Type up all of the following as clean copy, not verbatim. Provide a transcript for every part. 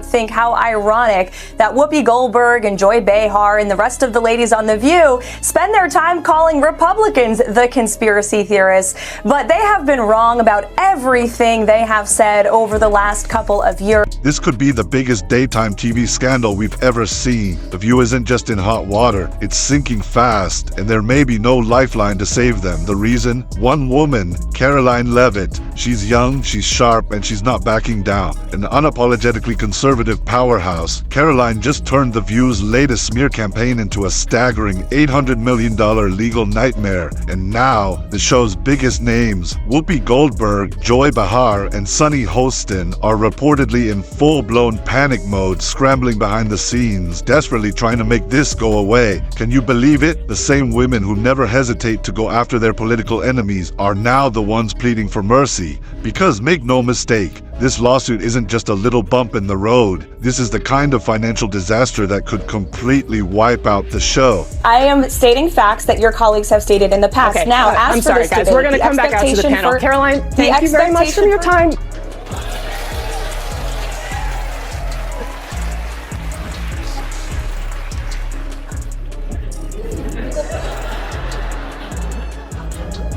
think how ironic that Whoopi Goldberg and Joy Behar and the rest of the ladies on The View spend their time calling Republicans the conspiracy theorists. But they have been wrong about everything they have said over the last couple of years. This could be the biggest daytime TV scandal we've ever seen. The View isn't just in hot water, it's sinking fast, and there may be no lifeline to save them. The reason? One woman, Karoline Leavitt. She's young, she's sharp, and she's not backing down. An unapologetically conservative powerhouse, Karoline just turned The View's latest smear campaign into a staggering $800 million legal nightmare. And now, the show's biggest names, Whoopi Goldberg, Joy Behar, and Sunny Hostin, are reportedly in full-blown panic mode, scrambling behind the scenes, desperately trying to make this go away. Can you believe it? The same women who never hesitate to go after their political enemies are now the ones pleading for mercy. Because make no mistake, this lawsuit isn't just a little bump in the road. This is the kind of financial disaster that could completely wipe out the show. I am stating facts that your colleagues have stated in the past. Okay, now, I'm sorry, guys. We're going to come back out to the panel. Karoline, thank you very much for your time.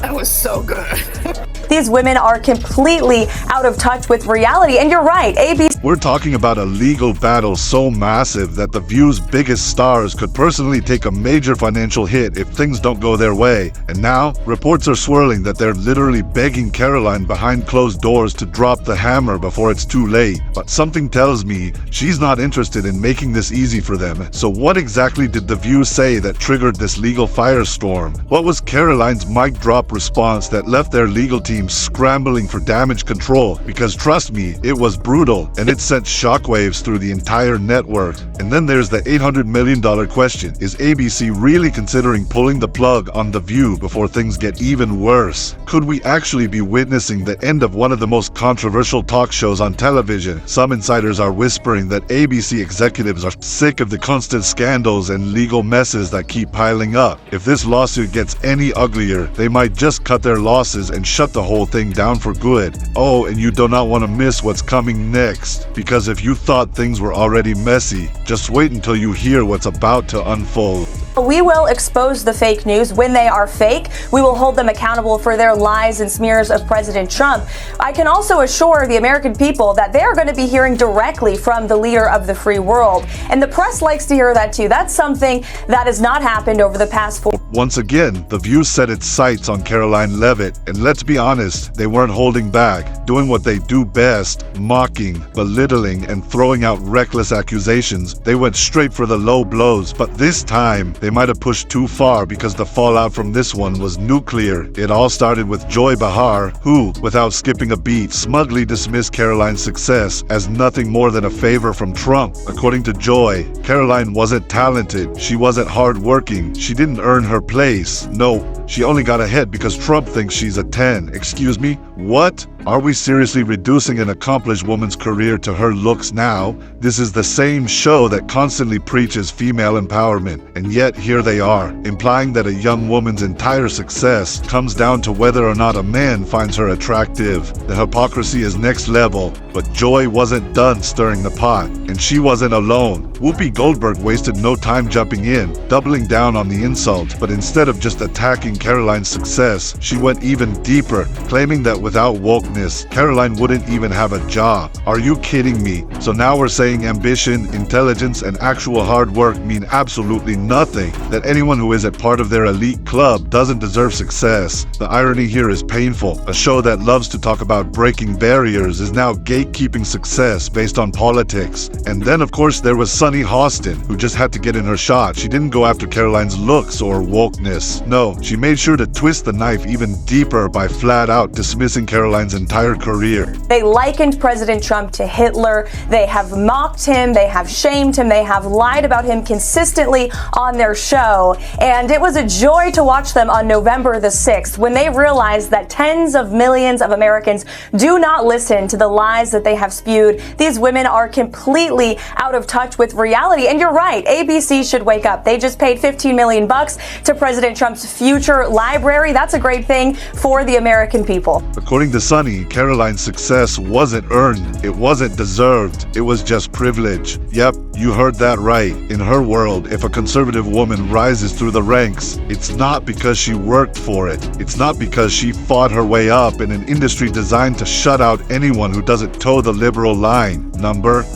That was so good. These women are completely out of touch with reality. And you're right, ABC. We're talking about a legal battle so massive that The View's biggest stars could personally take a major financial hit if things don't go their way. And now, reports are swirling that they're literally begging Karoline behind closed doors to drop the hammer before it's too late. But something tells me she's not interested in making this easy for them. So what exactly did The View say that triggered this legal firestorm? What was Karoline's mic drop response that left their legal team scrambling for damage control? Because trust me, it was brutal, and it sent shockwaves through the entire network. And then there's the $800 million question. Is ABC really considering pulling the plug on The View before things get even worse? Could we actually be witnessing the end of one of the most controversial talk shows on television? Some insiders are whispering that ABC executives are sick of the constant scandals and legal messes that keep piling up. If this lawsuit gets any uglier, they might just cut their losses and shut the whole thing down for good. Oh, and you do not want to miss what's coming next, because if you thought things were already messy, just wait until you hear what's about to unfold. We will expose the fake news when they are fake. We will hold them accountable for their lies and smears of President Trump. I can also assure the American people that they are going to be hearing directly from the leader of the free world. And the press likes to hear that too. That's something that has not happened over the past 4 Once again, The View set its sights on Karoline Leavitt, and let's be honest, they weren't holding back, doing what they do best, mocking, belittling, and throwing out reckless accusations. They went straight for the low blows, but this time, they might have pushed too far because the fallout from this one was nuclear. It all started with Joy Behar, who, without skipping a beat, smugly dismissed Karoline's success as nothing more than a favor from Trump. According to Joy, Karoline wasn't talented, she wasn't hardworking, she didn't earn her place. No, she only got ahead because Trump thinks she's a 10. Excuse me? What? Are we seriously reducing an accomplished woman's career to her looks now? This is the same show that constantly preaches female empowerment, and yet here they are, implying that a young woman's entire success comes down to whether or not a man finds her attractive. The hypocrisy is next level, but Joy wasn't done stirring the pot, and she wasn't alone. Whoopi Goldberg wasted no time jumping in, doubling down on the insult, but instead of just attacking Karoline's success, she went even deeper, claiming that without wokeness, Karoline wouldn't even have a job. Are you kidding me? So now we're saying ambition, intelligence, and actual hard work mean absolutely nothing, that anyone who isn't part of their elite club doesn't deserve success. The irony here is painful. A show that loves to talk about breaking barriers is now gatekeeping success based on politics. And then of course there was Sunny Hostin, who just had to get in her shot. She didn't go after Karoline's looks or wokeness. No, she made sure to twist the knife even deeper by flat out dismissing Karoline's entire career. They likened President Trump to Hitler. They have mocked him. They have shamed him. They have lied about him consistently on their show. And it was a joy to watch them on November the 6th when they realized that tens of millions of Americans do not listen to the lies that they have spewed. These women are completely out of touch with reality. And you're right, ABC should wake up. They just paid $15 million to President Trump's future picture library. That's a great thing for the American people. According to Sunny, Karoline's success wasn't earned. It wasn't deserved. It was just privilege. Yep, you heard that right. In her world, if a conservative woman rises through the ranks, it's not because she worked for it. It's not because she fought her way up in an industry designed to shut out anyone who doesn't toe the liberal line.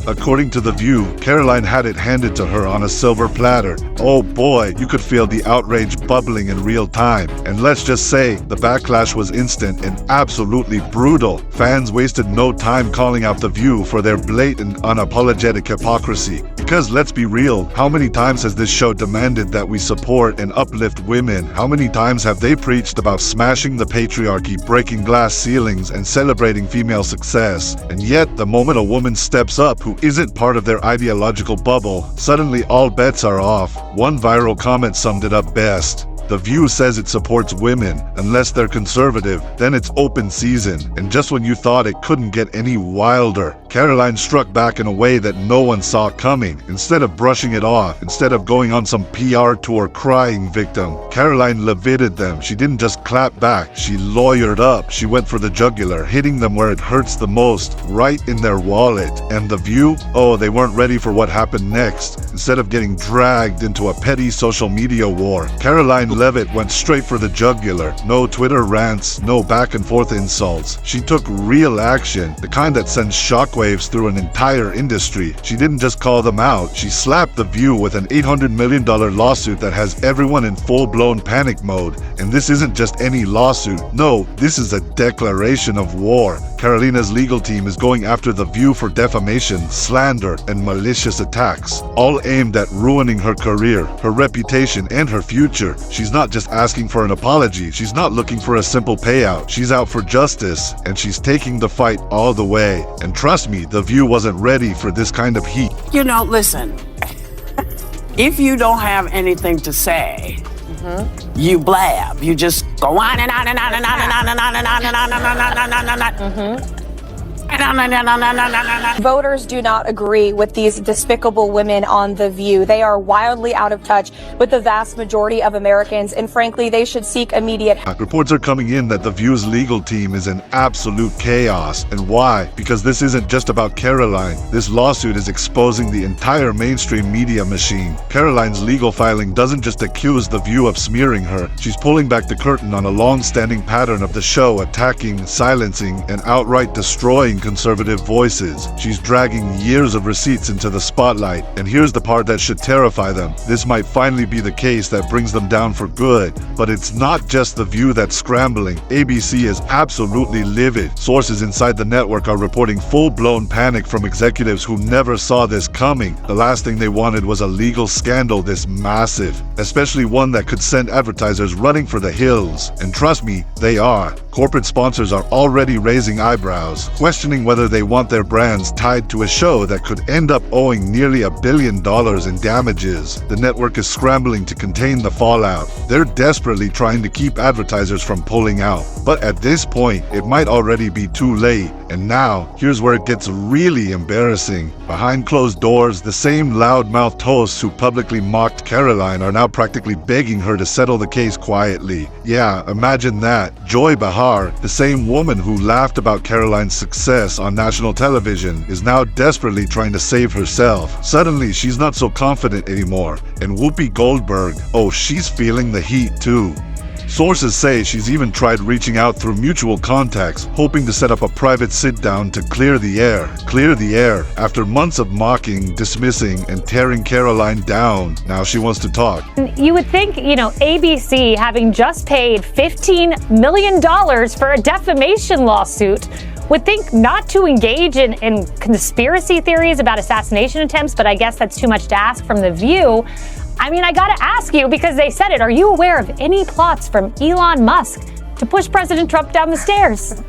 According to The View, Karoline had it handed to her on a silver platter. Oh boy, you could feel the outrage bubbling in real time. And let's just say, the backlash was instant and absolutely brutal. Fans wasted no time calling out The View for their blatant, unapologetic hypocrisy. Because let's be real, how many times has this show demanded that we support and uplift women? How many times have they preached about smashing the patriarchy, breaking glass ceilings, and celebrating female success? And yet, the moment a woman steps up who isn't part of their ideological bubble, suddenly all bets are off. One viral comment summed it up best. The View says it supports women. Unless they're conservative, then it's open season. And just when you thought it couldn't get any wilder, Karoline struck back in a way that no one saw coming. Instead of brushing it off, instead of going on some PR tour crying victim, Karoline Leavitted them. She didn't just clap back, she lawyered up. She went for the jugular, hitting them where it hurts the most, right in their wallet. And The View? Oh, they weren't ready for what happened next. Instead of getting dragged into a petty social media war, Karoline Leavitt went straight for the jugular. No Twitter rants, no back and forth insults. She took real action, the kind that sends shockwaves through an entire industry. She didn't just call them out, she slapped The View with an $800 million lawsuit that has everyone in full-blown panic mode. And this isn't just any lawsuit. No, this is a declaration of war. Karolina's legal team is going after The View for defamation, slander, and malicious attacks, all aimed at ruining her career, her reputation, and her future. She's not just asking for an apology, she's not looking for a simple payout. She's out for justice, and she's taking the fight all the way. And trust me, The View wasn't ready for this kind of heat. You know, listen, if you don't have anything to say, you blab. You just go on and on and on and on and on and on and on and on and on and on and on. Voters do not agree with these despicable women on The View. They are wildly out of touch with the vast majority of Americans, and frankly, they should seek immediate help. Reports are coming in that The View's legal team is in absolute chaos. And why? Because this isn't just about Karoline. This lawsuit is exposing the entire mainstream media machine. Karoline's legal filing doesn't just accuse The View of smearing her. She's pulling back the curtain on a long-standing pattern of the show attacking, silencing, and outright destroying conservative voices. She's dragging years of receipts into the spotlight. And here's the part that should terrify them. This might finally be the case that brings them down for good. But it's not just The View that's scrambling. ABC is absolutely livid. Sources inside the network are reporting full-blown panic from executives who never saw this coming. The last thing they wanted was a legal scandal this massive, especially one that could send advertisers running for the hills. And trust me, they are. Corporate sponsors are already raising eyebrows, questioning whether they want their brands tied to a show that could end up owing nearly $1 billion in damages. The network is scrambling to contain the fallout. They're desperately trying to keep advertisers from pulling out. But at this point, it might already be too late. And now, here's where it gets really embarrassing. Behind closed doors, the same loudmouthed hosts who publicly mocked Karoline are now practically begging her to settle the case quietly. Yeah, imagine that. Joy Behar, the same woman who laughed about Karoline's success on national television, is now desperately trying to save herself. Suddenly, she's not so confident anymore. And Whoopi Goldberg, oh, she's feeling the heat too. Sources say she's even tried reaching out through mutual contacts, hoping to set up a private sit-down to clear the air. Clear the air. After months of mocking, dismissing, and tearing Karoline down, now she wants to talk. You would think, ABC, having just paid $15 million for a defamation lawsuit, would think not to engage in conspiracy theories about assassination attempts, but I guess that's too much to ask from The View. I gotta ask you, because they said it, are you aware of any plots from Elon Musk to push President Trump down the stairs?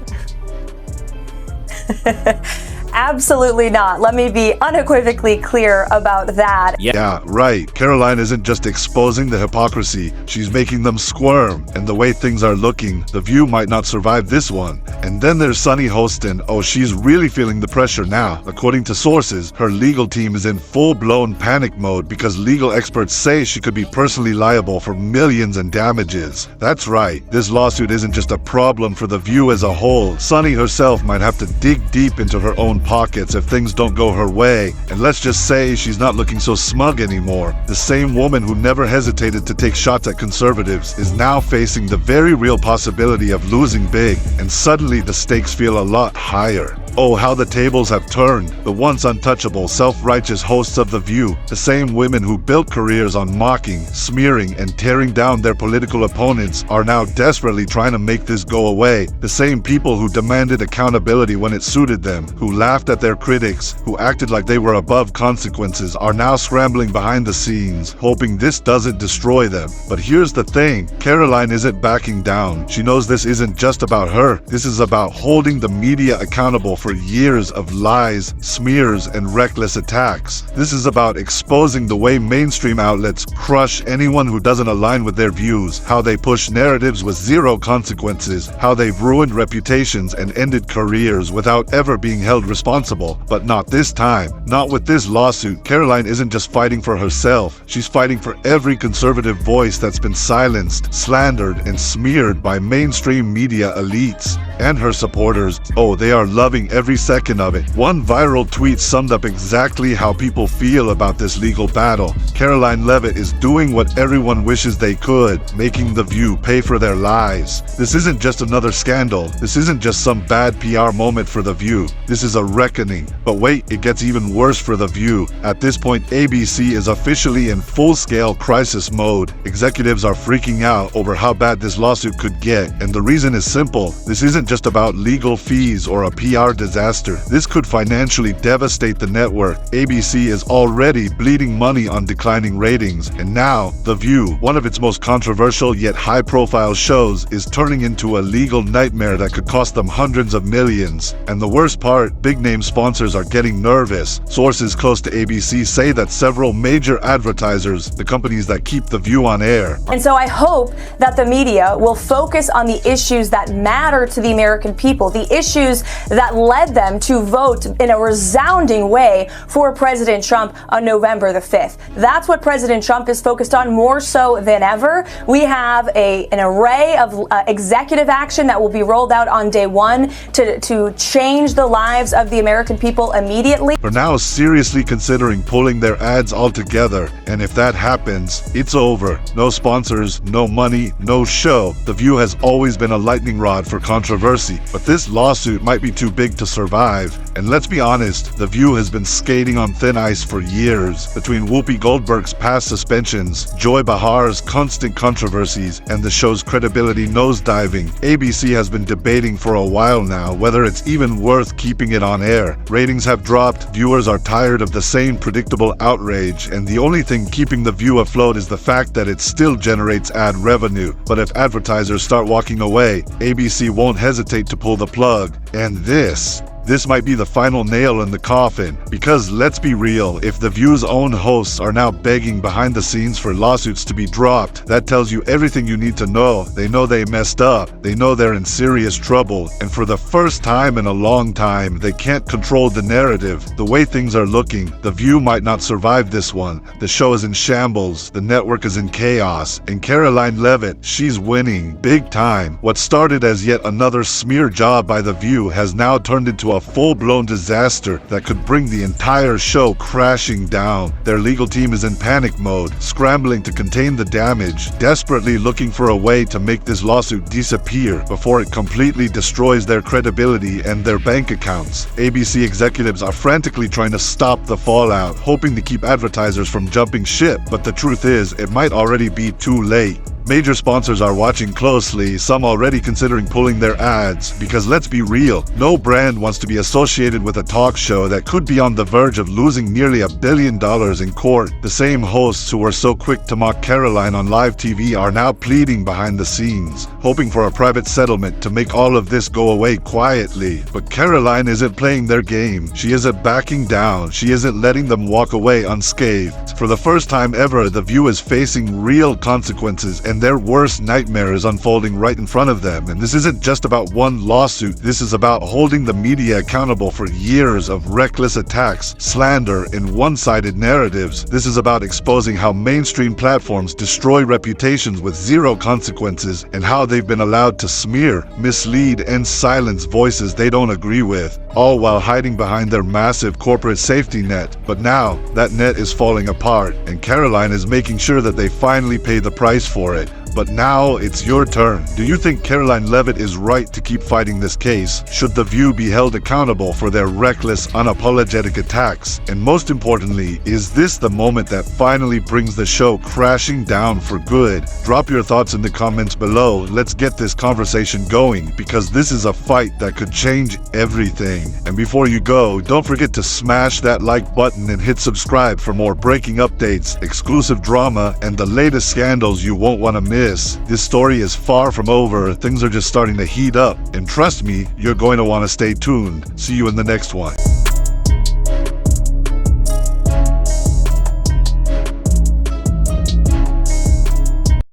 Absolutely not. Let me be unequivocally clear about that. Yeah, right. Karoline isn't just exposing the hypocrisy, she's making them squirm. And the way things are looking, The View might not survive this one. And then there's Sunny Hostin. Oh, she's really feeling the pressure now. According to sources, her legal team is in full-blown panic mode because legal experts say she could be personally liable for millions in damages. That's right, this lawsuit isn't just a problem for The View as a whole. Sunny herself might have to dig deep into her own pockets if things don't go her way. And let's just say she's not looking so smug anymore. The same woman who never hesitated to take shots at conservatives is now facing the very real possibility of losing big, and suddenly the stakes feel a lot higher. Oh, how the tables have turned. The once untouchable, self-righteous hosts of The View, the same women who built careers on mocking, smearing, and tearing down their political opponents, are now desperately trying to make this go away. The same people who demanded accountability when it suited them, who laughed at their critics, who acted like they were above consequences, are now scrambling behind the scenes, hoping this doesn't destroy them. But here's the thing, Karoline isn't backing down. She knows this isn't just about her. This is about holding the media accountable for years of lies, smears, and reckless attacks. This is about exposing the way mainstream outlets crush anyone who doesn't align with their views, how they push narratives with zero consequences, how they've ruined reputations and ended careers without ever being held responsible. But not this time. Not with this lawsuit. Karoline isn't just fighting for herself. She's fighting for every conservative voice that's been silenced, slandered, and smeared by mainstream media elites. And her supporters, oh, they are loving every second of it. One viral tweet summed up exactly how people feel about this legal battle. Karoline Leavitt is doing what everyone wishes they could, making The View pay for their lies. This isn't just another scandal. This isn't just some bad PR moment for The View. This is a reckoning. But wait, it gets even worse for The View. At this point, ABC is officially in full-scale crisis mode. Executives are freaking out over how bad this lawsuit could get, and the reason is simple. This isn't just about legal fees or a PR disaster. This could financially devastate the network. ABC is already bleeding money on declining ratings, and now The View, one of its most controversial yet high-profile shows, is turning into a legal nightmare that could cost them hundreds of millions. And the worst part, big-name sponsors are getting nervous. Sources close to ABC say that several major advertisers, the companies that keep The View on air. And so I hope that the media will focus on the issues that matter to the American people, the issues that led them to vote in a resounding way for President Trump on November the 5th. That's what President Trump is focused on more so than ever. We have an array of executive action that will be rolled out on day one to change the lives of the American people immediately. Are now seriously considering pulling their ads altogether, and if that happens, it's over. No sponsors, no money, no show. The View has always been a lightning rod for controversy, but this lawsuit might be too big to survive. And let's be honest, The View has been skating on thin ice for years. Between Whoopi Goldberg's past suspensions, Joy Behar's constant controversies, and the show's credibility nosediving, ABC has been debating for a while now whether it's even worth keeping it on air. Ratings have dropped, viewers are tired of the same predictable outrage, and the only thing keeping The View afloat is the fact that it still generates ad revenue. But if advertisers start walking away, ABC won't hesitate to pull the plug. And this might be the final nail in the coffin. Because let's be real, if The View's own hosts are now begging behind the scenes for lawsuits to be dropped, that tells you everything you need to know. They know they messed up. They know they're in serious trouble. And for the first time in a long time, they can't control the narrative. The way things are looking, The View might not survive this one. The show is in shambles. The network is in chaos. And Karoline Leavitt, she's winning big time. What started as yet another smear job by The View has now turned into a full-blown disaster that could bring the entire show crashing down. Their legal team is in panic mode, scrambling to contain the damage, desperately looking for a way to make this lawsuit disappear before it completely destroys their credibility and their bank accounts. ABC executives are frantically trying to stop the fallout, hoping to keep advertisers from jumping ship, but the truth is, it might already be too late. Major sponsors are watching closely, some already considering pulling their ads, because let's be real, no brand wants to be associated with a talk show that could be on the verge of losing nearly $1 billion in court. The same hosts who were so quick to mock Karoline on live TV are now pleading behind the scenes, hoping for a private settlement to make all of this go away quietly. But Karoline isn't playing their game. She isn't backing down. She isn't letting them walk away unscathed. For the first time ever, The View is facing real consequences, and their worst nightmare is unfolding right in front of them. And this isn't just about one lawsuit. This is about holding the media accountable for years of reckless attacks, slander, and one-sided narratives. This is about exposing how mainstream platforms destroy reputations with zero consequences, and how they've been allowed to smear, mislead, and silence voices they don't agree with, all while hiding behind their massive corporate safety net. But now, that net is falling apart, and Karoline is making sure that they finally pay the price for it. But now it's your turn. Do you think Karoline Leavitt is right to keep fighting this case? Should The View be held accountable for their reckless, unapologetic attacks? And most importantly, is this the moment that finally brings the show crashing down for good? Drop your thoughts in the comments below. Let's get this conversation going, because this is a fight that could change everything. And before you go, don't forget to smash that like button and hit subscribe for more breaking updates, exclusive drama, and the latest scandals you won't want to miss. This story is far from over. Things are just starting to heat up. And trust me, you're going to want to stay tuned. See you in the next one.